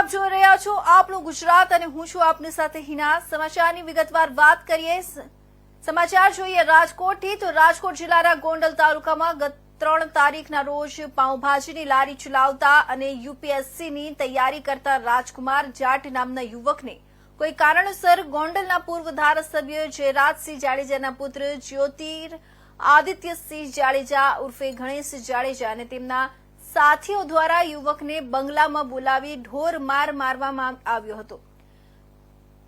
આપ જોઈ રહ્યા છો આપણું ગુજરાત અને હું છું આપની સાથે હિના। સમાચારની વિગતવાર વાત કરીએ। સમાચાર જોઈએ રાજકોટથી તો રાજકોટ જિલ્લાના ગોંડલ તાલુકામાં ગત 3 તારીખના રોજ પાઉંભાજીની લારી ચલાવતા અને યુપીએસસીની તૈયારી કરતા રાજકુમાર જાટ નામના યુવકને કોઈ કારણસર ગોંડલના પૂર્વ ધારાસભ્ય જયરાજસિંહ જાડેજાના પુત્ર જ્યોતિર આદિત્યસિંહ જાડેજા ઉર્ફે ગણેશ જાડેજા અને તેમના સાથીઓ દ્વારા યુવકને બંગલામાં બોલાવી ઢોર માર મારવામાં આવ્યો હતો।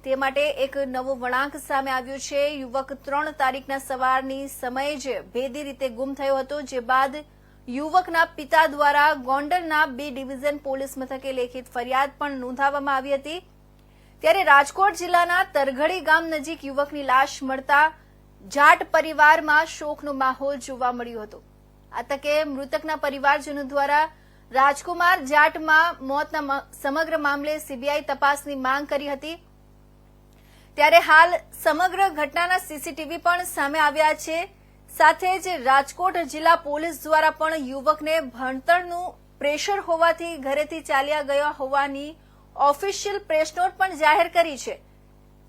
તે માટે એક નવો વળાંક સામે આવ્યો છે। યુવક 3 તારીખના સવારની સમયે જ ભેદી રીતે ગુમ થયો હતો, જે બાદ યુવકના પિતા દ્વારા ગોંડલના B ડિવિઝન પોલીસ મથકે લેખિત ફરિયાદ પણ નોંધાવવામાં આવી હતી। ત્યારે રાજકોટ જિલ્લાના તરઘડી ગામ નજીક યુવકની લાશ મળતા જાટ પરિવારમાં શોકનો માહોલ જોવા મળ્યો હતો। આ તકે મૃતકના પરિવારજનો દ્વારા રાજકુમાર જાટમાં મોતના સમગ્ર મામલે સીબીઆઈ તપાસની માંગ કરી હતી। ત્યારે હાલ સમગ્ર ઘટનાના સીસીટીવી પણ સામે આવ્યા છે। સાથે જ રાજકોટ જિલ્લા પોલીસ દ્વારા પણ યુવકને ભણતરનું પ્રેશર હોવાથી ઘરેથી ચાલ્યા ગયા હોવાની ઓફિશિયલ પ્રેસ નોટ પણ જાહેર કરી છે।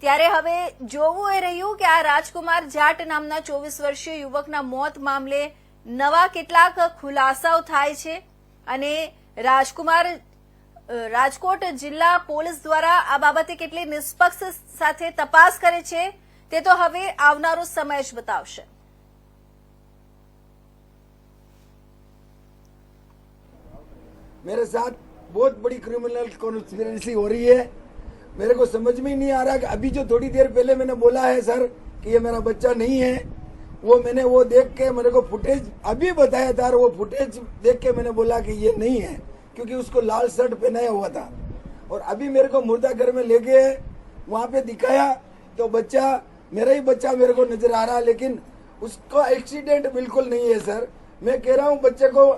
ત્યારે હવે જોવું એ રહ્યું કે આ રાજકુમાર જાટ નામના 24 વર્ષીય યુવકના મોત મામલે નવા કેટલાક ખુલાસાઓ થાય છે અને રાજકોટ જિલ્લા પોલીસ દ્વારા આ બાબતે કેટલી નિષ્પક્ષ સાથે તપાસ કરે છે તે તો હવે આવનારો સમય જ બતાવશે। मेरे साथ बहुत बड़ी क्रिमिनल कॉन्स्पिरेसी हो रही है। मेरे को समझ में ही नहीं आ रहा कि अभी जो थोड़ी देर पहले मैंने बोला है सर कि ये मेरा बच्चा नहीं है, वो मैंने वो देख के मेरे को फुटेज अभी बताया था, वो फुटेज देख के मैंने बोला कि ये नहीं है, क्योंकि उसको लाल शर्ट पहनाया हुआ था। और अभी मेरे को मुर्दा घर में ले गए, वहां पे दिखाया तो बच्चा मेरा ही बच्चा मेरे को नजर आ रहा, लेकिन उसका एक्सीडेंट बिल्कुल नहीं है सर। मैं कह रहा हूँ बच्चे को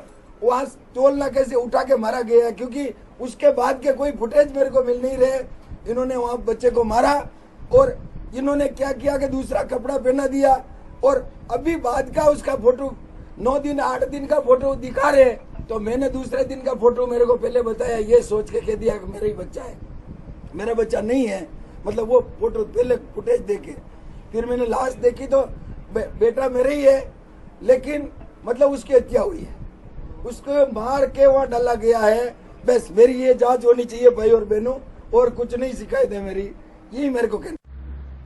वहां टोल नाके से उठा के मारा गया है, क्योंकि उसके बाद के कोई फुटेज मेरे को मिल नहीं रहे। इन्होंने वहां बच्चे को मारा और इन्होंने क्या किया कि दूसरा कपड़ा पहना दिया और अभी बाद का उसका फोटो 9 दिन 8 दिन का फोटो दिखा रहे। तो मैंने दूसरे दिन का फोटो मेरे को पहले बताया, ये सोच के कह दिया कि मेरा ही बच्चा है, मेरा बच्चा नहीं है। मतलब वो फोटो पहले फुटेज देखे, फिर मैंने लाश देखी तो बेटा मेरा ही है, लेकिन मतलब उसकी हत्या हुई है, उसको मार के वहां डाला गया है। बस मेरी ये जांच होनी चाहिए भाई और बहनों, और कुछ नहीं शिकायत है मेरी, यही मेरे को कहना।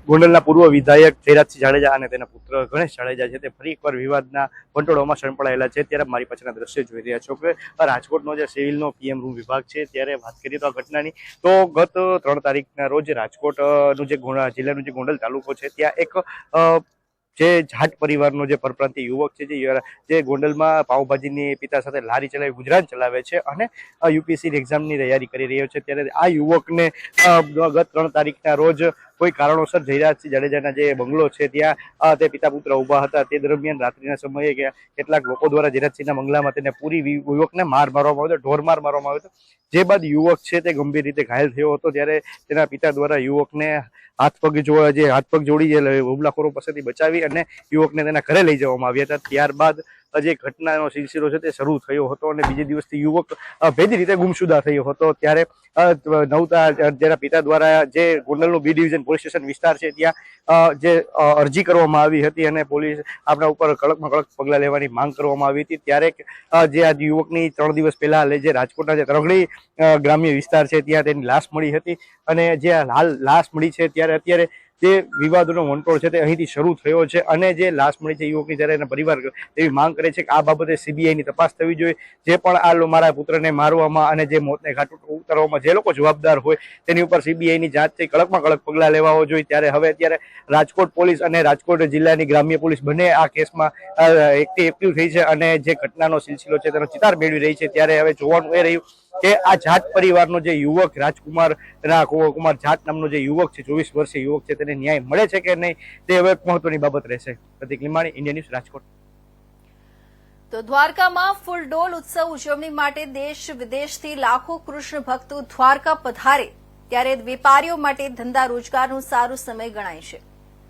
ગોંડલના પૂર્વ વિધાયક જયરાજસિંહ જાડેજા અને તેના પુત્ર ગણેશ જાડેજા છે તે ફરી એકવાર વિવાદના વંટોળમાં સંપળાયેલા છે। ત્યારે મારી પાછળના દ્રશ્ય જોઈ રહ્યા છો કે રાજકોટનો જે સિવિલનો PM રૂમ વિભાગ છે, ત્યારે વાત કરીએ તો આ ઘટનાની તો ગત 3 તારીખના રોજ રાજકોટનું જે જિલ્લાનું જે ગોંડલ તાલુકો છે ત્યાં એક જે જાટ પરિવારનો જે પરપ્રાંતીય યુવક છે જે ગોંડલમાં પાઉંભાજીની પિતા સાથે લારી ચલાવી ગુજરાન ચલાવે છે અને UPSC એક્ઝામની તૈયારી કરી રહ્યો છે। ત્યારે આ યુવકને ગત 3 તારીખના રોજ કોઈ કારણોસર જયરાજસિંહ જાડેજાના જે બંગલો છે ત્યાં તે પિતા પુત્ર ઉભા હતા। તે દરમિયાન રાત્રિના સમયે કેટલાક લોકો દ્વારા જયરાજસિંહના બંગલામાં તેને પૂરી યુવકને માર મારવામાં આવ્યો હતો, ઢોર માર મારવામાં આવ્યો હતો, જે બાદ યુવક છે તે ગંભીર રીતે ઘાયલ થયો હતો। ત્યારે તેના પિતા દ્વારા યુવકને હાથ પગ જોડી હુમલાખોરો પાસેથી બચાવી અને યુવકને તેના ઘરે લઈ જવામાં આવ્યા હતા। ત્યારબાદ જે ઘટનાનો સિલસિલો છે તે શરૂ થયો હતો અને બીજે દિવસથી યુવક ભેદી રીતે ગુમશુદા થયો હતો। ત્યારે જેના પિતા દ્વારા જે ગોંડલનું B ડિવિઝન પોલીસ સ્ટેશન વિસ્તાર છે ત્યાં જે અરજી કરવામાં આવી હતી અને પોલીસ આપણા ઉપર કડકમાં કડક પગલાં લેવાની માંગ કરવામાં આવી હતી। ત્યારે જે આ યુવકની 3 દિવસ પહેલા જે રાજકોટના જે તરઘડી ગ્રામ્ય વિસ્તાર છે ત્યાં તેની લાશ મળી હતી અને જે હાલ લાશ મળી છે ત્યારે અત્યારે જે વિવાદોનો વંટોળ છે તે અહીંથી શરૂ થયો છે અને જે લાશ મળી છે યુવકની ત્યારે એના પરિવાર એવી માંગ કરે છે કે આ બાબતે CBIની તપાસ થવી જોઈએ। જે પણ આ મારા પુત્રને મારવામાં અને જે મોતને ઘાટ ઉતારવામાં જે લોકો જવાબદાર હોય તેની ઉપર CBIની જાંચથી કડકમાં કડક પગલાં લેવા જોઈએ। ત્યારે હવે અત્યારે રાજકોટ પોલીસ અને રાજકોટ જિલ્લાની ગ્રામ્ય પોલીસ બંને આ કેસમાં એક્ટિવ થઈ છે અને જે ઘટનાનો સિલસિલો છે તેનો ચિતાર મેળવી રહી છે। ત્યારે હવે જોવાનું એ રહ્યું કે આ જાટ પરિવારનો જે યુવક રાજકુમાર જાટ નામનો જે યુવક છે 24 વર્ષીય યુવક છે તેને ન્યાય મળે છે કે નહીં તે હવે મહત્વની બાબત રહેશે। પ્રતિક લીમાણી, ઇન્ડિયા ન્યૂઝ, રાજકોટ। તો દ્વારકામાં ફૂલડોલ ઉત્સવ ઉજવણી માટે દેશ વિદેશથી લાખો કૃષ્ણ ભક્તો દ્વારકા પધારે, ત્યારે વેપારીઓ માટે ધંધા રોજગારનો સારો સમય ગણાય છે।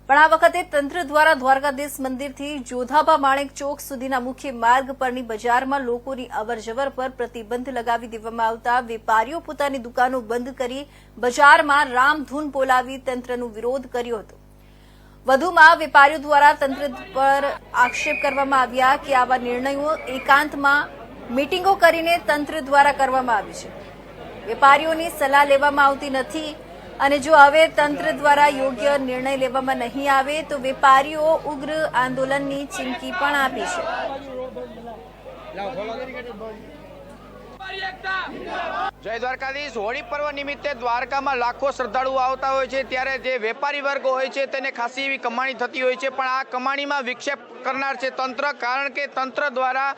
પણ આ વખતે તંત્ર દ્વારા દ્વારકાધીશ મંદિરથી જોધાબા માણેક ચોક સુધીના મુખ્ય માર્ગ પરની બજારમાં લોકોની અવરજવર પર પ્રતિબંધ લગાવી દેવામાં આવતા વેપારીઓ પોતાની દુકાનો બંધ કરી બજારમાં રામધૂન બોલાવી તંત્રનો વિરોધ કર્યો હતો. વધુમાં વેપારીઓ દ્વારા તંત્ર પર આક્ષેપ કરવામાં આવ્યા કે આવા નિર્ણયો એકાંતમાં મીટિંગો કરીને તંત્ર દ્વારા કરવામાં આવી છે. વેપારીઓની સલાહ લેવામાં આવતી નથી અને જો હવે તંત્ર દ્વારા યોગ્ય નિર્ણય લેવામાં નહીં આવે તો વેપારીઓ ઉગ્ર આંદોલનની ચીમકી પણ આપી છે. જય દ્વારકાધીશ. હોળી પર્વ નિમિત્તે દ્વારકામાં લાખો શ્રદ્ધાળુઓ આવતા હોય છે, ત્યારે જે વેપારી વર્ગ હોય છે તેને ખાસી એવી કમાણી થતી હોય છે, પણ આ કમાણીમાં વિક્ષેપ કરનાર છે તંત્ર. કારણ કે તંત્ર દ્વારા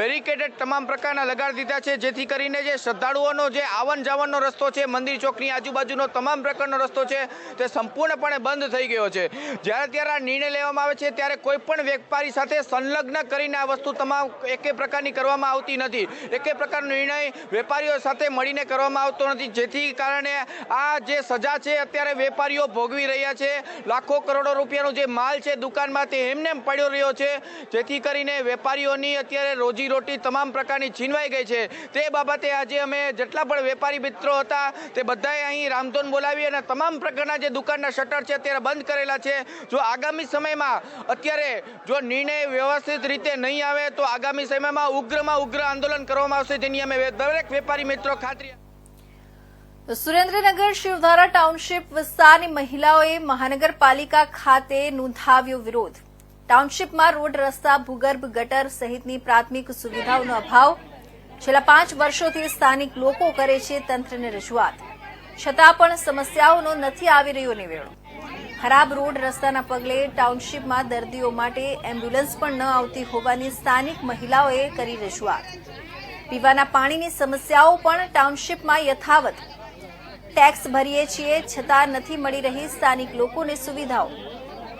બેરિકેડેડ તમામ પ્રકારના લગાડી દીધા છે, જેથી કરીને જે શ્રદ્ધાળુઓનો જે આવન જાવનનો રસ્તો છે, મંદિર ચોકની આજુબાજુનો તમામ પ્રકારનો રસ્તો છે તે સંપૂર્ણપણે બંધ થઈ ગયો છે. જ્યારે ત્યારે આ નિર્ણય લેવામાં આવે છે ત્યારે કોઈ પણ વેપારી સાથે સંલગ્ન કરીને આ વસ્તુ તમામ એકે પ્રકારની કરવામાં આવતી નથી. એકે પ્રકારનો નિર્ણય વેપારીઓ સાથે મળીને કરવામાં આવતો નથી, જેથી કારણે આ જે સજા છે અત્યારે વેપારીઓ ભોગવી રહ્યા છે. લાખો કરોડો રૂપિયાનો જે માલ છે દુકાનમાં તે એમને પડ્યો રહ્યો છે, જેથી કરીને વેપારીઓની અત્યારે રોજીરોટી તમામ પ્રકારની છીનવાઈ ગઈ છે. તે બાબતે આજે અમે જેટલા પણ વેપારી મિત્રો હતા તે બધાએ અહીં રામધૂન બોલાવી અને તમામ પ્રકારના જે દુકાનના શટર છે અત્યારે બંધ કરેલા છે. જો આગામી સમયમાં અત્યારે જો નિર્ણય વ્યવસ્થિત રીતે નહીં આવે તો આગામી સમયમાં ઉગ્રમાં ઉગ્ર આંદોલન કરવામાં આવશે, જેની અમે દરેક વેપારી મિત્રો ખાતરી. સુરેન્દ્રનગર શિવધારા ટાઉનશીપ વિસ્તારની મહિલાઓએ મહાનગરપાલિકા ખાતે નોંધાવ્યો વિરોધ. ટાઉનશીપમાં રોડ, રસ્તા, ભૂગર્ભ ગટર સહિતની પ્રાથમિક સુવિધાઓનો અભાવ. છેલ્લા 5 વર્ષોથી સ્થાનિક લોકો કરે છે તંત્રને રજૂઆત, છતાં પણ સમસ્યાઓનો નથી આવી રહ્યો નિવેડો. ખરાબ રોડ રસ્તાના પગલે ટાઉનશીપમાં દર્દીઓ માટે એમ્બ્યુલન્સ પણ ન આવતી હોવાની સ્થાનિક મહિલાઓએ કરી રજૂઆત. પીવાના પાણીની સમસ્યાઓ પણ ટાઉનશીપમાં યથાવત. ટેક્સ ભરીએ છીએ છતાં નથી મળી રહી સ્થાનિક લોકોને સુવિધાઓ.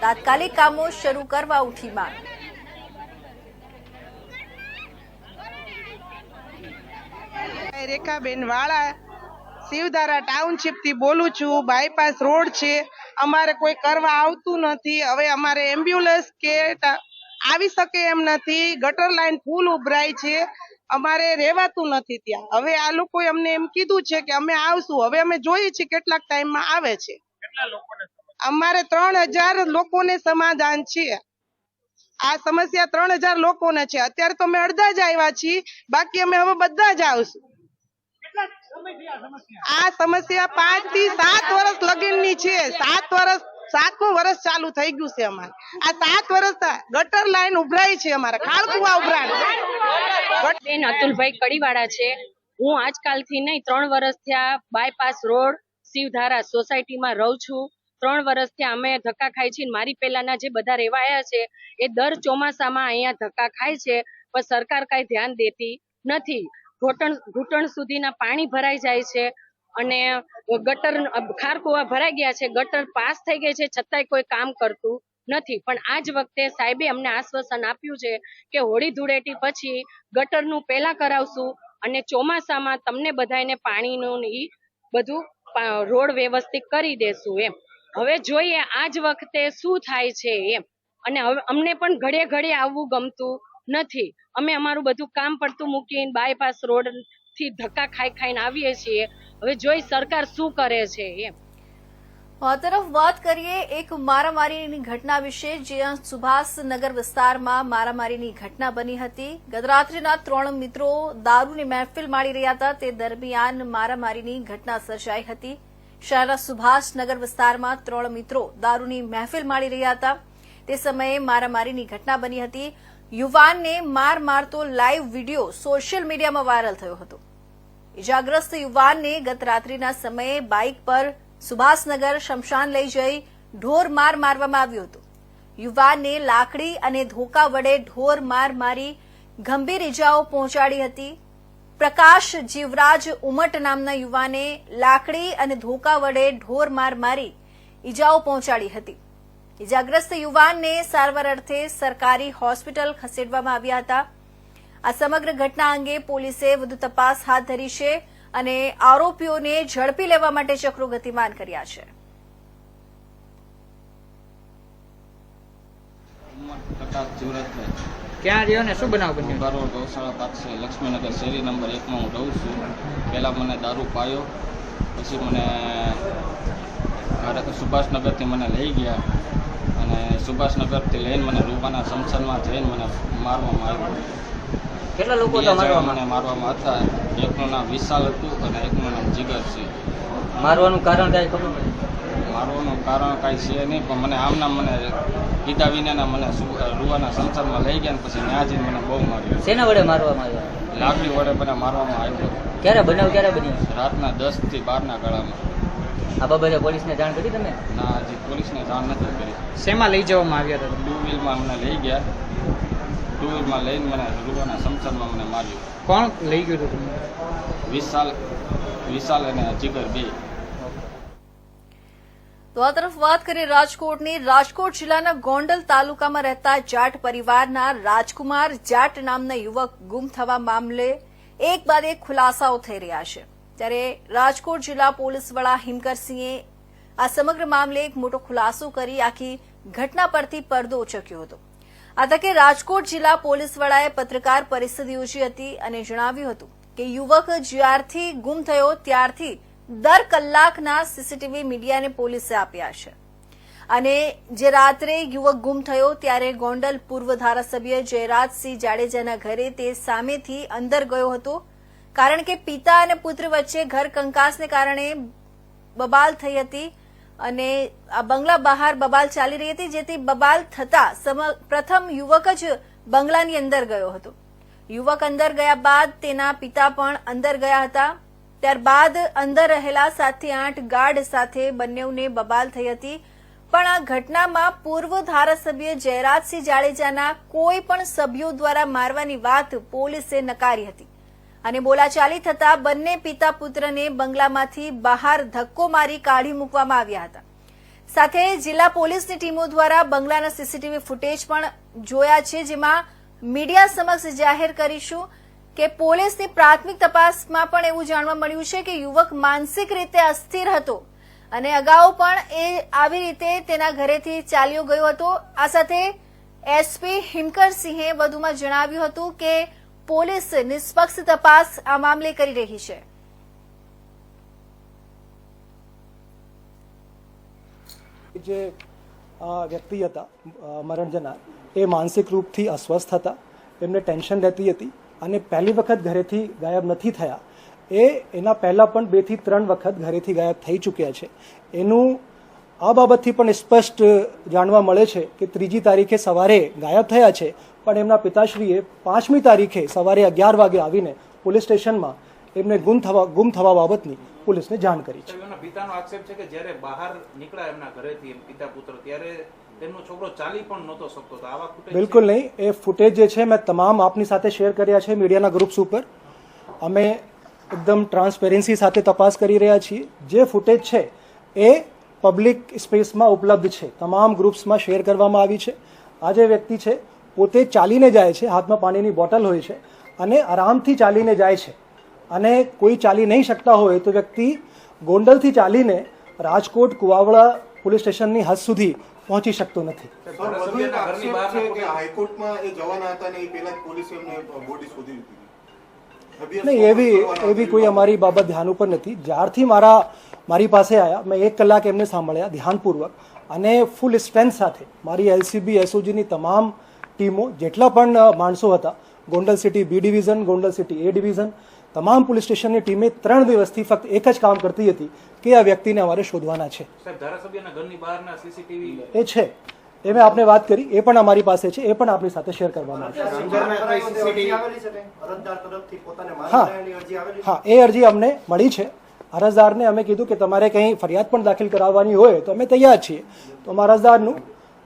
તાત્કાલિક કામો શરૂ કરવા ઉઠી માંગ. રેખાબેન વાળા શિવધારા ટાઉનશીપ થી બોલું છું. બાયપાસ રોડ છે, અમારે કોઈ કરવા આવતું નથી. હવે અમારે એમ્બ્યુલન્સ કે આવી શકે એમ નથી. ગટર લાઈન ફૂલ ઉભરાય છે, અમારે રહેવાતું નથી ત્યાં. હવે આ લોકોએ અમને એમ કીધું છે કે અમે આવશું. હવે અમે જોઈએ છીએ કેટલાક ટાઈમમાં આવે છે. અમારે 3000 લોકોને સમાધાન છે. આ સમસ્યા 3000 લોકોને છે. અત્યારે તો અમે અડધા જ આવ્યા છીએ, બાકી અમે હવે બધા જ આવશું. આ સમસ્યા 5 થી 7 વર્ષ લગીનની છે. 7મું વર્ષ ચાલુ થઈ ગયું છે અમારે. આ 7 વર્ષ ગટર લાઈન ઉભરાઈ છે, અમારે ખાળકુવા ઉભરાય. બેન અતુલભાઈ કડીવાળા છે. હું આજકાલથી નહીં 3 વર્ષથી આ બાયપાસ રોડ શિવધારા સોસાયટીમાં રહું છું. 3 વર્ષથી અમે ધક્કા ખાઈ છીએ. મારી પહેલાના જે બધા રહેવાયા છે એ દર ચોમાસામાં અહીંયા ધક્કા ખાય છે, પણ સરકાર કાંઈ ધ્યાન દેતી નથી. ઘૂંટણ સુધીના પાણી ભરાઈ જાય છે અને ગટર ખારકુવા ભરાઈ ગયા છે. ગટર પાસ થઈ ગઈ છે છતાંય કોઈ કામ કરતું નથી. પણ આ જ વખતે સાહેબે અમને આશ્વાસન આપ્યું છે કે હોળી ધૂળેટી પછી ગટરનું પહેલા કરાવશું અને ચોમાસામાં તમને બધાને પાણીનું બધું રોડ વ્યવસ્થિત કરી દેશું એમ. હવે જોઈએ આ જ વખતે શું થાય છે એમ. અને હવે અમને પણ ઘડીએ ઘડીએ આવવું ગમતું નથી. અમે અમારું બધું કામ પડતું મૂકીને બાયપાસ રોડ થી ધક્કા ખાઈને આવીએ છીએ. હવે જોઈ સરકાર શું કરે છે એમ. તરફ વાત કરીએ એક મારામારીની ઘટના વિશે, જ્યાં સુભાષનગર વિસ્તારમાં મારામારીની ઘટના બની હતી. ગતરાત્રિના 3 મિત્રો દારૂની મહેફિલ માણી રહ્યા હતા, તે દરમિયાન મારામારીની ઘટના સર્જાઈ હતી. શહેરના સુભાષનગર વિસ્તારમાં 3 મિત્રો દારૂની મહેફિલ માણી રહ્યા હતા, તે સમયે મારામારીની ઘટના બની હતી. યુવાનને માર મારતો લાઈવ વિડીયો સોશિયલ મીડિયામાં વાયરલ થયો હતો. ઇજાગ્રસ્ત યુવાનને ગત રાત્રિના સમયે બાઇક પર સુભાષનગર શમશાન લઈ જઈ ઢોર માર મારવામાં આવ્યો હતો. યુવાનને લાકડી અને ધોકા વડે ઢોર માર મારી ગંભીર ઇજાઓ પહોંચાડી હતી. પ્રકાશ જીવરાજ ઉમટ નામના યુવાને લાકડી અને ધોકા વડે ઢોર માર મારી ઇજાઓ પહોંચાડી હતી. ઇજાગ્રસ્ત યુવાનને સારવાર અર્થે સરકારી હોસ્પિટલ ખસેડવામાં આવ્યા હતા. આ સમગ્ર ઘટના અંગે પોલીસે વધુ તપાસ હાથ ધરી છે અને આરોપીઓને ઝડપી લેવા માટે ચક્રો ગતિમાન કર્યા છે. પ્રકાશ જીવરાજભાઈ ક્યાં રહ્યો ને શું બનાવ બન્યો? ઉગારો ગૌશાળા પાસે લક્ષ્મીનગર શેરી નંબર 1 માં હું રહું છું. પહેલાં મને દારૂ પાયો, પછી મને સુભાષનગરથી મને લઈ ગયા અને સુભાષનગરથી લઈને મને રૂપાના સમસનમાં જઈને મને મારવામાં આવ્યો. કેટલા લોકો બે જણા મને મારવામાં હતા. એકનું નામ વિશાલ હતું અને એકનું નામ જીગર છે. મારવાનું કારણ કાંઈ ખબર નથી? મારવાનું કારણ કાંઈ છે નહીં, પણ મને આમના મને કીધા વિનાના મને રૂવાના સંસારમાં લઈ ગયા ને પછી ત્યાં જઈને મને બહુ માર્યો. શેના વડે મારવામાં આવ્યા? લાકડી વડે મને મારવામાં આવ્યો. ક્યારે ક્યારે બન્યો? રાતના 10 થી 12 ગાળામાં. આ બાબતે પોલીસને જાણ કરી તમે? ના, હજી પોલીસને જાણ નથી કરી. શેમાં લઈ જવામાં આવ્યા હતા? ટુ વ્હીલમાં મને લઈ ગયા. ટુ વ્હીલમાં લઈને મને રૂવાના સંસારમાં મને માર્યો. કોણ લઈ ગયું હતું તમને? વિશાલ અને જીગર બે. તો આ તરફ વાત કરીએ રાજકોટની. રાજકોટ જિલ્લાના ગોંડલ તાલુકામાં રહેતા જાટ પરિવારના રાજકુમાર જાટ નામના યુવક ગુમ થવા મામલે એક બાદ એક ખુલાસાઓ થઈ રહ્યા છે. ત્યારે રાજકોટ જિલ્લા પોલીસ વડા હિમકરસિંહે આ સમગ્ર મામલે એક મોટો ખુલાસો કરી આખી ઘટના પરથી પડદો ઉચક્યો હતો. આ તકે રાજકોટ જિલ્લા પોલીસ વડાએ પત્રકાર પરિષદ યોજી હતી અને જણાવ્યું હતું કે યુવક જ્યારથી ગુમ થયો ત્યારથી દર કલાકના સીસીટીવી મીડિયાને પોલીસે આપ્યા છે. અને જે રાત્રે યુવક ગુમ થયો ત્યારે ગોંડલ પૂર્વ ધારાસભ્ય જયરાજસિંહ જાડેજાના ઘરે તે સામેથી અંદર ગયો હતો, કારણ કે પિતા અને પુત્ર વચ્ચે ઘર કંકાસને કારણે બબાલ થઈ હતી અને આ બંગલા બહાર બબાલ ચાલી રહી હતી, જેથી બબાલ થતા પ્રથમ યુવક જ બંગલાની અંદર ગયો હતો. યુવક અંદર ગયા બાદ તેના પિતા પણ અંદર ગયા હતા. ત્યારબાદ અંદર રહેલા 7 થી 8 ગાર્ડ સાથે બંનેને બબાલ થઈ હતી. પણ આ ઘટનામાં પૂર્વ ધારાસભ્ય જયરાજસિંહ જાડેજાના કોઈ પણ સભ્યો દ્વારા મારવાની વાત પોલીસે નકારી હતી અને બોલાચાલી થતા બંને પિતા પુત્રને બંગલામાંથી બહાર ધક્કો મારી કાઢી મૂકવામાં આવ્યા હતા. સાથે જિલ્લા પોલીસની ટીમો દ્વારા બંગલાના સીસીટીવી ફૂટેજ પણ જોયા છે, જેમાં મીડિયા સમક્ષ જાહેર કરીશું કે પોલીસની પ્રાથમિક તપાસમાં પણ એવું જાણવા મળ્યું છે કે યુવક માનસિક રીતે અસ્થિર હતો અને અગાઉ પણ એ આવી રીતે તેના ઘરેથી ચાલ્યો ગયો હતો. આ સાથે એસપી હિમકરસિંહે વધુમાં જણાવ્યું હતું કે પોલીસ નિષ્પક્ષ તપાસ આ મામલે કરી રહી છે. જે વ્યક્તિ હતા મરણ જનાર એ માનસિક રૂપથી અસ્વસ્થ હતા, એમને ટેન્શન રહેતી હતી અને પહેલી વખત ઘરેથી ગાયબ નથી થયા. એના પહેલા પણ 2 થી 3 વખત ઘરેથી ગાયબ થઈ ચૂક્યા છે. એનું આ બાબતથી પણ સ્પષ્ટ જાણવા મળે છે કે 3જી તારીખે સવારે ગાયબ થયા છે, પણ એમના પિતાશ્રીએ 5મી તારીખે સવારે 11 વાગે આવીને પોલીસ સ્ટેશનમાં એમને ગુમ થવા બાબતની પોલીસને જાણ કરી છે. એમના પિતાનો આક્ષેપ છે કે જ્યારે બહાર નીકળ્યા એમના ઘરેથી પિતા પુત્ર ત્યારે તેમનો છોકરો ચાલી પણ નહોતો શકતો. તો આવા ફૂટેજ બિલકુલ નહીં. એ ફૂટેજ જે છે મેં તમામ આપની સાથે શેર કર્યા છે મીડિયાના ગ્રુપ્સ ઉપર. અમે એકદમ ટ્રાન્સપેરન્સી સાથે તપાસ કરી રહ્યા છીએ. જે ફૂટેજ છે એ પબ્લિક સ્પેસમાં ઉપલબ્ધ છે, તમામ ગ્રુપ્સમાં શેર કરવામાં આવી છે. આ જે વ્યક્તિ છે પોતે ચાલીને જાય છે, હાથમાં પાણીની બોટલ હોય છે અને આરામથી ચાલીને જાય છે. અને કોઈ ચાલી નહીં શકતા હોય તો વ્યક્તિ ગોંડલથી ચાલીને રાજકોટ કુવાવડા પોલીસ સ્ટેશનની હદ સુધી પહોંચી શકતો નથી. નહીં, એવી કોઈ અમારી બાબત ધ્યાન ઉપર નથી. જ્યારથી મારી પાસે આવ્યા મેં 1 કલાક એમને સાંભળ્યા ધ્યાનપૂર્વક અને ફૂલ સ્ટ્રેન્થ સાથે મારી એલસીબી એસઓજીની તમામ ટીમો, જેટલા પણ માણસો હતા, Gondal city B division, Gondal city A division, તમામ પોલીસ સ્ટેશનની ટીમે 3 દિવસથી ફક્ત એક જ કામ કરતી હતી કે આ વ્યક્તિને અમારે શોધવાના છે. ધારાસભ્યના ઘરની બહારના સીસીટીવી એ છે, એ મેં આપને વાત કરી, એ પણ અમારી પાસે છે, એ પણ આપની સાથે શેર કરવામાં આવશે. હા, એ અરજી અમને મળી છે. અરજદારને અમે કીધું કે તમારે કંઈ ફરિયાદ પણ દાખલ કરાવવાની હોય તો અમે તૈયાર છીએ. તો અમારા અરજદારનું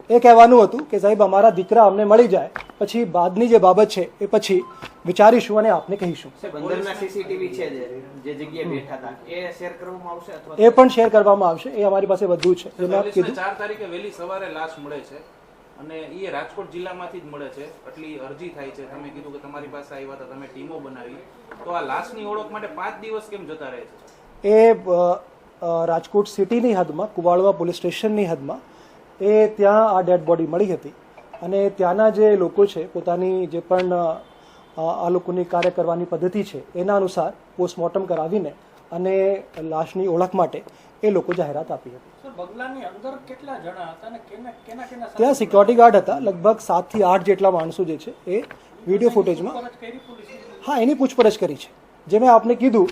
એ કહેવાનું હતું કે સાહેબ અમારા દીકરા અમને મળી જાય, પછી બાદની જે બાબત છે એ પછી વિચારીશું અને આપને કહીશું. એ પણ શેર કરવામાં આવશે. એ અમારી પાસે બધું છે. જે મેં કીધું 4 તારીખે વહેલી સવારે લાશ મળે છે અને એ રાજકોટ જિલ્લામાંથી જ મળે છે. આટલી અરજી થાય છે. તમે કીધું કે તમારી પાસે આવ્યા હતા, તમે ટીમો બનાવી, તો આ લાશની ઓળખ માટે 5 દિવસ કેમ જતા રહે છે? એ રાજકોટ સિટીની હદમાં, કુવાડવા પોલીસ સ્ટેશનની હદમાં એ ત્યાં આ ડેડ બોડી મળી હતી અને ત્યાંના જે લોકો છે પોતાની જે પણ આ લોકોની કાર્ય કરવાની પદ્ધતિ છે એના અનુસાર પોસ્ટમોર્ટમ કરાવીને અને લાશની ઓળખ માટે એ લોકો જાહેરાત આપી હતી. ત્યાં સિક્યોરિટી ગાર્ડ હતા, લગભગ 7 થી 8 જેટલા માણસો જે છે એ વિડીયો ફૂટેજમાં. હા, એની પૂછપરછ કરી છે. જે મેં આપને કીધું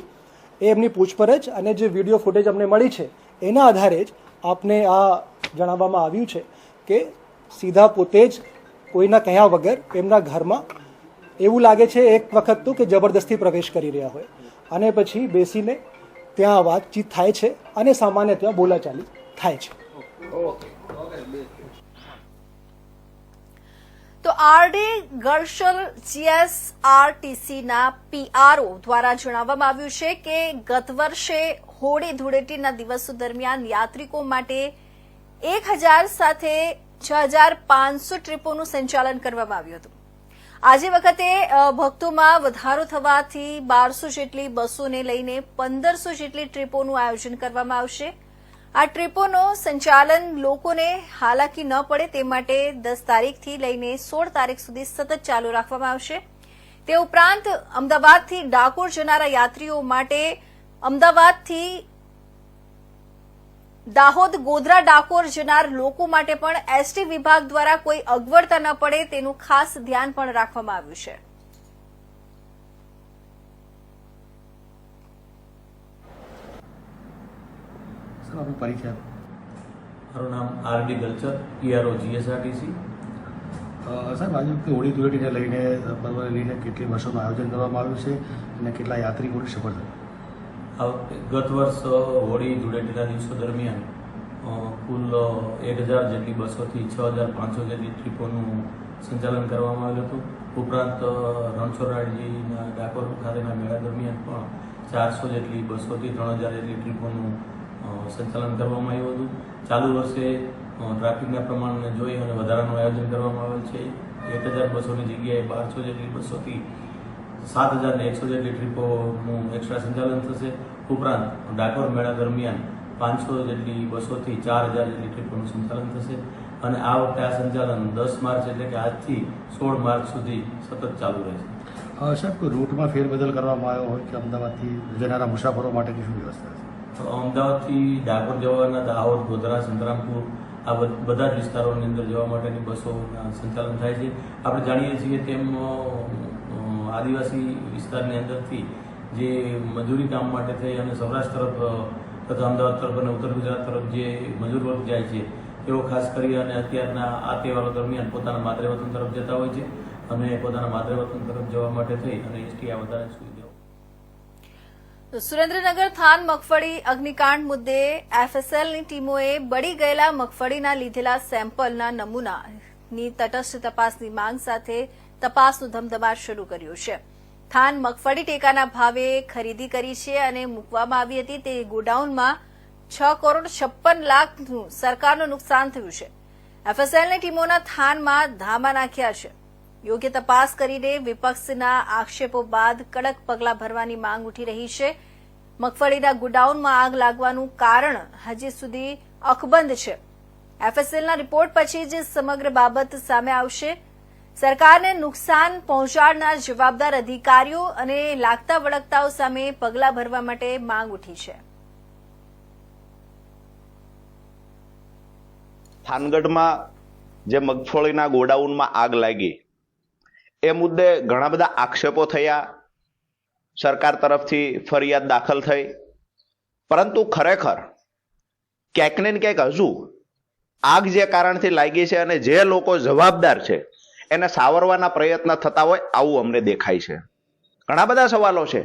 એ એમની પૂછપરછ અને જે વિડીયો ફૂટેજ અમને મળી છે એના આધારે જ આપને આ જણાવવામાં આવ્યું છે કે સીધા પોતે જ કોઈના કહ્યા વગર એમના ઘરમાં એવું લાગે છે એક વખત તો કે જબરદસ્તી પ્રવેશ કરી રહ્યા હોય અને પછી બેસીને ત્યાં વાતચીત થાય છે અને સામાન્ય ત્યાં બોલાચાલી થાય છે. તો આરડી ગર્શલ જીએસઆરટીસીના પીઆરઓ દ્વારા જણાવવામાં આવ્યું છે કે ગત વર્ષે હોળી ધૂળેટીના દિવસો દરમિયાન યાત્રિકો માટે 1000 સાથે 6500 ટ્રીપોનું સંચાલન કરવામાં આવ્યું હતું. આજે વખતે ભક્તોમાં વધારો થવાથી 1200 જેટલી બસોને લઈને 1500 જેટલી ટ્રીપોનું આયોજન કરવામાં આવશે. આ ટ્રીપોનો સંચાલન લોકોને હાલાકી ન પડે તે માટે 10 તારીખથી લઈને 16 તારીખ સુધી સતત ચાલુ રાખવામાં આવશે. તે ઉપરાંત અમદાવાદથી ડાકોર જનારા યાત્રીઓ માટે અમદાવાદથી દાહોદ, ગોધરા, ડાકોર જનાર લોકો માટે પણ એસટી વિભાગ દ્વારા કોઈ અગવડતા ન પડે તેનું ખાસ ધ્યાન પણ રાખવામાં આવ્યું છે. પરિચય. મારું નામ આરડી ગલ્ચર, પીઆરઓ જીએસઆરટીસી. સાહેબ, આજે વખતે હોળી ધૂળેટીને લઈને પર્વને લઈને કેટલી બસોનું આયોજન કરવામાં આવ્યું છે અને કેટલા યાત્રિકોની સફળતા? આ વખતે ગત વર્ષ હોળી ધૂળેટીના દિવસો દરમિયાન કુલ 1000 જેટલી બસોથી 6500 જેટલી ટ્રીપોનું સંચાલન કરવામાં આવ્યું હતું. ઉપરાંત રણછોડરાયજીના ડાકોર ખાતેના મેળા દરમિયાન પણ 400 જેટલી બસોથી 3000 જેટલી ટ્રીપોનું સંચાલન કરવામાં આવ્યું હતું. ચાલુ વર્ષે ટ્રાફિકના પ્રમાણને જોઈ અને વધારાનું આયોજન કરવામાં આવેલ છે. 1000 બસોની જગ્યાએ 1200 જેટલી બસોથી 7100 જેટલી ટ્રીપોનું એક્સ્ટ્રા સંચાલન થશે. ઉપરાંત ડાકોર મેળા દરમિયાન 500 જેટલી બસોથી 4000 જેટલી ટ્રીપોનું સંચાલન થશે અને આ વખતે આ સંચાલન 10 માર્ચ એટલે કે આજથી 16 માર્ચ સુધી સતત ચાલુ રહેશે. સાહેબ, કોઈ રૂટમાં ફેરબદલ કરવામાં આવ્યો હોય કે અમદાવાદથી જનારા મુસાફરો માટેની શું વ્યવસ્થા છે? અમદાવાદથી ડાકોર જવાના દાહોદ, ગોધરા, સંતરામપુર આ બધા જ વિસ્તારોની અંદર જવા માટેની બસોના સંચાલન થાય છે. આપણે જાણીએ છીએ તેમ આદિવાસી વિસ્તારની અંદરથી જે મજૂરી કામ માટે થઈ અને સૌરાષ્ટ્ર તરફ તથા અમદાવાદ તરફ અને ઉત્તર ગુજરાત તરફ જે મજૂર વર્ગ જાય છે તેઓ ખાસ કરી અને અત્યારના આ તહેવારો દરમિયાન પોતાના માતૃ વતન તરફ જતા હોય છે અને પોતાના માતૃ વતન તરફ જવા માટે થઈ અને એસટી આ વધારે સુવિધાઓ. સુરેન્દ્રનગર થાન મગફળી અગ્નિકાંડ મુદ્દે એફએસએલની ટીમોએ બળી ગયેલા મગફળીના લીધેલા સેમ્પલના નમૂનાની તટસ્થ તપાસની માંગ સાથે તપાસનો ધમધમાટ શરૂ કર્યો છે. થાન મગફળી ટેકાના ભાવે ખરીદી કરી છે અને મૂકવામાં આવી હતી. તે ગોડાઉનમાં 6,56,00,000નું સરકારનું નુકસાન થયું છે. એફએસએલની ટીમોના થાનમાં ધામા નાખ્યા છે. યોગ્ય તપાસ કરીને વિપક્ષના આક્ષેપો બાદ કડક પગલાં ભરવાની માંગ ઉઠી રહી છે. મગફળીના ગોડાઉનમાં આગ લાગવાનું કારણ હજી સુધી અકબંધ છે. એફએસએલના રિપોર્ટ પછી જ સમગ્ર બાબત સામે આવશે. સરકારને નુકસાન પહોંચાડનાર જવાબદાર અધિકારીઓ અને લાગતા વળગતાઓ સામે પગલાં ભરવા માટે માંગ ઉઠી છે. થાનગઢમાં જે મગફળીના ગોડાઉનમાં આગ લાગી એ મુદ્દે ઘણા બધા આક્ષેપો થયા, સરકાર તરફથી ફરિયાદ દાખલ થઈ, પરંતુ ખરેખર ક્યાંક ને ક્યાંક હજુ આગ જે કારણથી લાગી છે અને જે લોકો જવાબદાર છે એને સાવરવાના પ્રયત્ન થતા હોય આવું અમને દેખાય છે. ઘણા બધા સવાલો છે.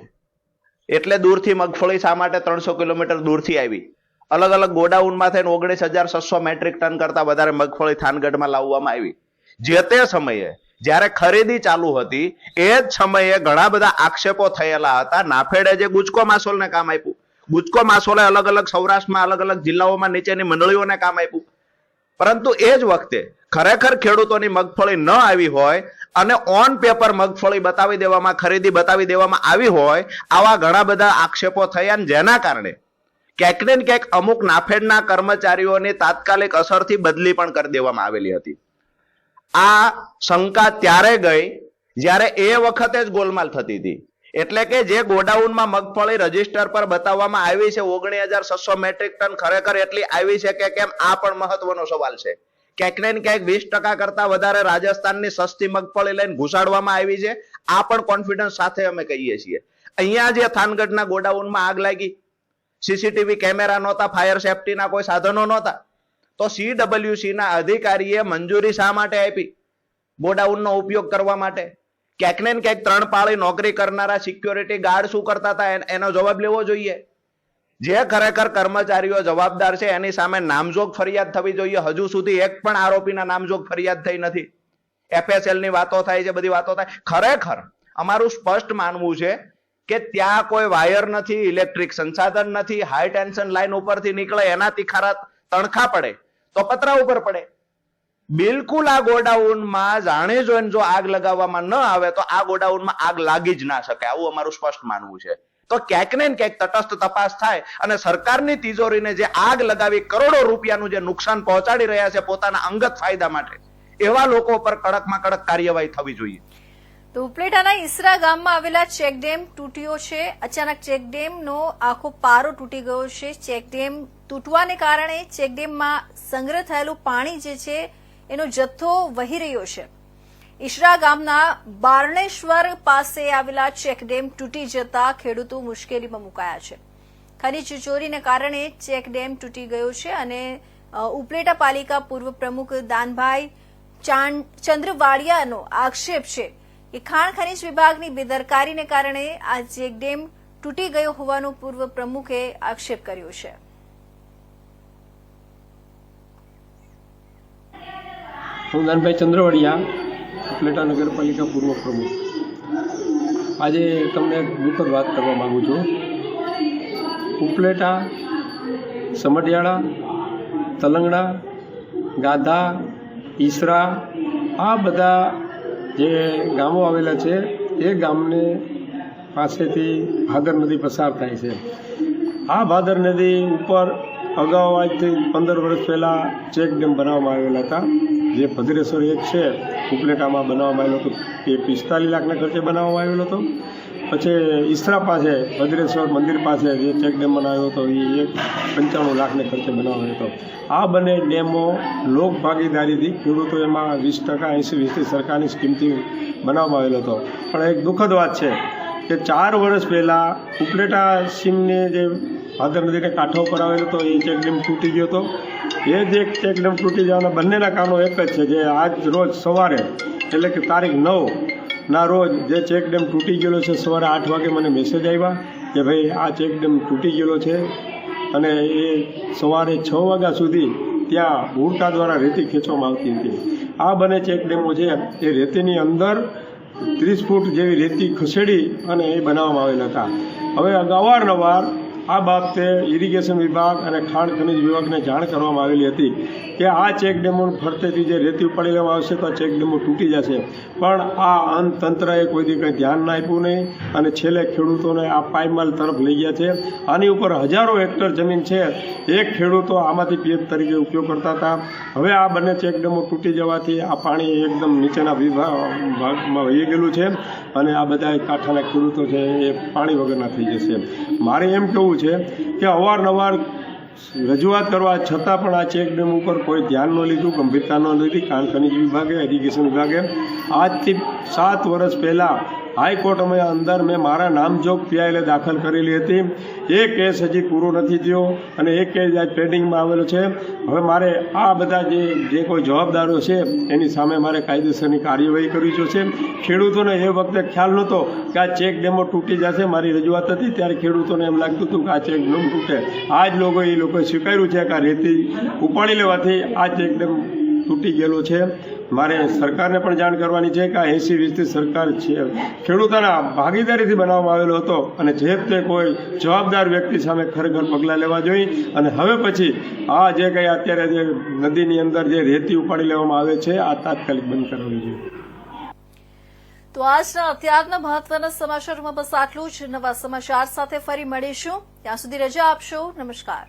એટલે દૂરથી મગફળી શા માટે 300 કિલોમીટર દૂરથી આવી? અલગ અલગ ગોડાઉનમાં થઈને 19,600 મેટ્રિક ટન કરતા વધારે મગફળી થાનગઢમાં લાવવામાં આવી. જે તે સમયે જ્યારે ખરીદી ચાલુ હતી એ જ સમયે ઘણા બધા આક્ષેપો થયેલા હતા. નાફેડે જે ગુજકો માસોલને કામ આપ્યું, ગુજકો માસોલે અલગ અલગ સૌરાષ્ટ્રમાં અલગ અલગ જિલ્લાઓમાં નીચેની મંડળીઓને કામ આપ્યું, પરંતુ એ જ વખતે ખરેખર ખેડૂતોની મગફળી ન આવી હોય અને ઓન પેપર મગફળી બતાવી દેવામાં, ખરીદી બતાવી દેવામાં આવી હોય, આવા ઘણા બધા આક્ષેપો થયા અને જેના કારણે ક્યાંક ને ક્યાંક અમુક નાફેડના કર્મચારીઓની તાત્કાલિક અસરથી બદલી પણ કરી દેવામાં આવેલી હતી. આ શંકા ત્યારે ગઈ જ્યારે એ વખતે જ ગોલમાલ થતી હતી. એટલે કે જે ગોડાઉનમાં મગફળી રજીસ્ટર પર બતાવવામાં આવી છે 19,600 મેટ્રિક ટન ખરેખર એટલી આવી છે કે કેમ, આ પણ મહત્વનો સવાલ છે. ક્યાંક ને ક્યાંક 20% કરતા વધારે રાજસ્થાનની સસ્તી મગફળી લઈને ઘુસાડવામાં આવી છે. આ પણ કોન્ફિડન્સ સાથે અમે કહીએ છીએ. અહીંયા જે થાનગઢના ગોડાઉનમાં આગ લાગી, સીસીટીવી કેમેરા નહોતા, ફાયર સેફટીના કોઈ સાધનો નહોતા, તો CWC ના અધિકારીએ મંજૂરી શા માટે આપી ગોડાઉનનો ઉપયોગ કરવા માટે? ક્યાંક ને ક્યાંક 3 પાળી નોકરી કરનારા સિક્યોરિટી ગાર્ડ શું કરતા હતા એનો જવાબ લેવો જોઈએ. જે ખરેખર કર્મચારીઓ જવાબદાર છે એની સામે નામજોગ ફરિયાદ થવી જોઈએ. હજુ સુધી એક પણ આરોપીના નામજોગ ફરિયાદ થઈ નથી. FSL ની વાતો થાય છે, બધી વાતો થાય. ખરેખર અમારું સ્પષ્ટ માનવું છે કે ત્યાં કોઈ વાયર નથી, ઇલેક્ટ્રિક સંસાધન નથી, હાઈ ટેન્શન લાઈન ઉપરથી નીકળે એનાથી ખરા તણખા પડે તો પતરા ઉપર પડે. બિલકુલ આ ગોડાઉનમાં જાણે જોઈને જો આગ લગાવવામાં ન આવે તો આ ગોડાઉનમાં આગ લાગી જ ના શકે, આવું અમારું સ્પષ્ટ માનવું છે. તો ક્યાંક ને ક્યાંક તટસ્થ તપાસ થાય અને સરકારની તિજોરીને જે આગ લગાવી કરોડો રૂપિયાનું જે નુકસાન પહોંચાડી રહ્યા છે પોતાના અંગત ફાયદા માટે, એવા લોકો પર કડકમાં કડક કાર્યવાહી થવી જોઈએ. તો ઉપલેટાના ઈસરા ગામમાં આવેલા ચેકડેમ તૂટ્યો છે. અચાનક ચેકડેમનો આખો પારો તૂટી ગયો છે. ચેકડેમ તૂટવાને કારણે ચેકડેમમાં સંગ્રહ થયેલું પાણી જે છે એનો જથ્થો વહી રહ્યો છે. ઈસરા ગામના બારણેશ્વર પાસે આવેલા ચેકડેમ તૂટી જતા ખેડૂતો મુશ્કેલીમાં મુકાયા છે. ખનીજ ચોરીને કારણે ચેકડેમ તૂટી ગયો છે અને ઉપલેટા પાલિકા પૂર્વ પ્રમુખ દાનભાઈ ચંદ્રવાડિયાનો આક્ષેપ છે કે ખાણ ખનીજ વિભાગની બેદરકારીને કારણે આ ચેકડેમ તૂટી ગયો હોવાનો પૂર્વ પ્રમુખે આક્ષેપ કર્યો છે. હું દાનભાઈ ચંદ્રવાડિયા, ઉપલેટા નગરપાલિકા પૂર્વ પ્રમુખ. આજે તમને એક દુઃખદ વાત કરવા માગું છું. ઉપલેટા, સમઢિયાળા, તલંગણા, ગાધા, ઈસરા, આ બધા જે ગામો આવેલા છે એ ગામને પાસેથી ભાદર નદી પસાર થાય છે. આ ભાદર નદી ઉપર અગાઉ આજથી 15 વર્ષ પહેલાં ચેકડેમ બનાવવામાં આવેલા હતા. જે ભદ્રેશ્વર એક છે ઉપલેટામાં બનાવવામાં આવેલો હતો, એ 45 લાખના ખર્ચે બનાવવામાં આવેલો હતો. પછી ઈસરા પાસે ભદ્રેશ્વર મંદિર પાસે જે ચેકડેમ બનાવ્યો હતો એ 95 લાખને ખર્ચે બનાવ્યો હતો. આ બંને ડેમો લોક ભાગીદારીથી ખેડૂતો એમાં 20%, 80-20% સરકારની સ્કીમથી બનાવવામાં આવેલો હતો. પણ એક દુઃખદ વાત છે કે 4 વર્ષ પહેલાં ઉપલેટા સીમને જે ભાદર નદીને કાંઠો પર આવેલો હતો એ ચેકડેમ તૂટી ગયો હતો. એ જ એક ચેકડેમ તૂટી જવાના બંનેના કારણો એક જ છે. જે આજ રોજ સવારે એટલે કે તારીખ 9ના રોજ જે ચેકડેમ તૂટી ગયેલો છે, સવારે 8 વાગે મને મેસેજ આવ્યા કે ભાઈ આ ચેકડેમ તૂટી ગયેલો છે અને એ સવારે 6 વાગ્યા સુધી ત્યાં હુડકા દ્વારા રેતી ખેંચવામાં આવતી હતી. આ બંને ચેકડેમો છે એ રેતીની અંદર 30 ફૂટ જેવી રેતી ખસેડી અને એ બનાવવામાં આવેલા હતા. હવે અવારનવાર આ બાબતે ઇરિગેશન વિભાગ અને ખાણ ખનિજ વિભાગને જાણ કરવામાં આવેલી હતી કે આ ચેકડેમો ફરતેથી જે રેતી ઉપાડી લેવામાં આવશે તો આ ચેકડેમો તૂટી જશે. પણ આ તંત્રએ કોઈ દી કંઈ ધ્યાન ના આપ્યું નહીં અને છેલ્લે ખેડૂતોને આ પાયમાલ તરફ લઈ ગયા છે. આની ઉપર હજારો હેક્ટર જમીન છે, એક ખેડૂતો આમાંથી પીએચ તરીકે ઉપયોગ કરતા હતા. હવે આ બંને ચેકડેમો તૂટી જવાથી આ પાણી એકદમ નીચેના ભાગમાં વહી ગયેલું છે અને આ બધા કાંઠાના ખેડૂતો છે એ પાણી વગરના થઈ જશે. મારે એમ કહેવું છે કે અવારનવાર રજૂઆત કરવા છતાં પણ આ ચેકડેમ ઉપર કોઈ ધ્યાન ન લીધું, ગંભીરતા ન લીધી ખાણ ખનિજ વિભાગે, ઇરિગેશન વિભાગે. આજથી 7 વર્ષ પહેલાં હાઈકોર્ટમાં મેં મારા નામજોગ પીઆઈએલે દાખલ કરેલી હતી. એ કેસ હજી પૂરો નથી થયો અને એ કેસ આજ પેન્ડિંગમાં આવેલો છે. હવે મારે આ બધા જે કોઈ જવાબદારો છે એની સામે મારે કાયદેસરની કાર્યવાહી કરવી જોશે. ખેડૂતોને એ વખતે ખ્યાલ નહોતો કે આ ચેકડેમો તૂટી જશે. મારી રજૂઆત હતી ત્યારે ખેડૂતોને એમ લાગતું હતું કે આ ચેકડેમ તૂટે. આ જ લોકોએ સ્વીકાર્યું છે કે આ રેતી ઉપાડી લેવાથી આ ચેકડેમ તૂટી ગયેલો છે. મારે સરકારને પણ જાણ કરવાની છે કે આ 80-20% સરકાર છે ખેડૂતોના ભાગીદારીથી બનાવવામાં આવેલો હતો અને જે તે કોઈ જવાબદાર વ્યક્તિ સામે ખરેખર પગલાં લેવા જોઈએ અને હવે પછી આ જે કંઈ અત્યારે જે નદીની અંદર જે રેતી ઉપાડી લેવામાં આવે છે આ તાત્કાલિક બંધ કરવાની જોઈએ. તો આજના અત્યારના મહત્વના સમાચારોમાં બસ આટલું જ. નવા સમાચાર સાથે ફરી મળીશું. ત્યાં સુધી રજા આપશો. નમસ્કાર.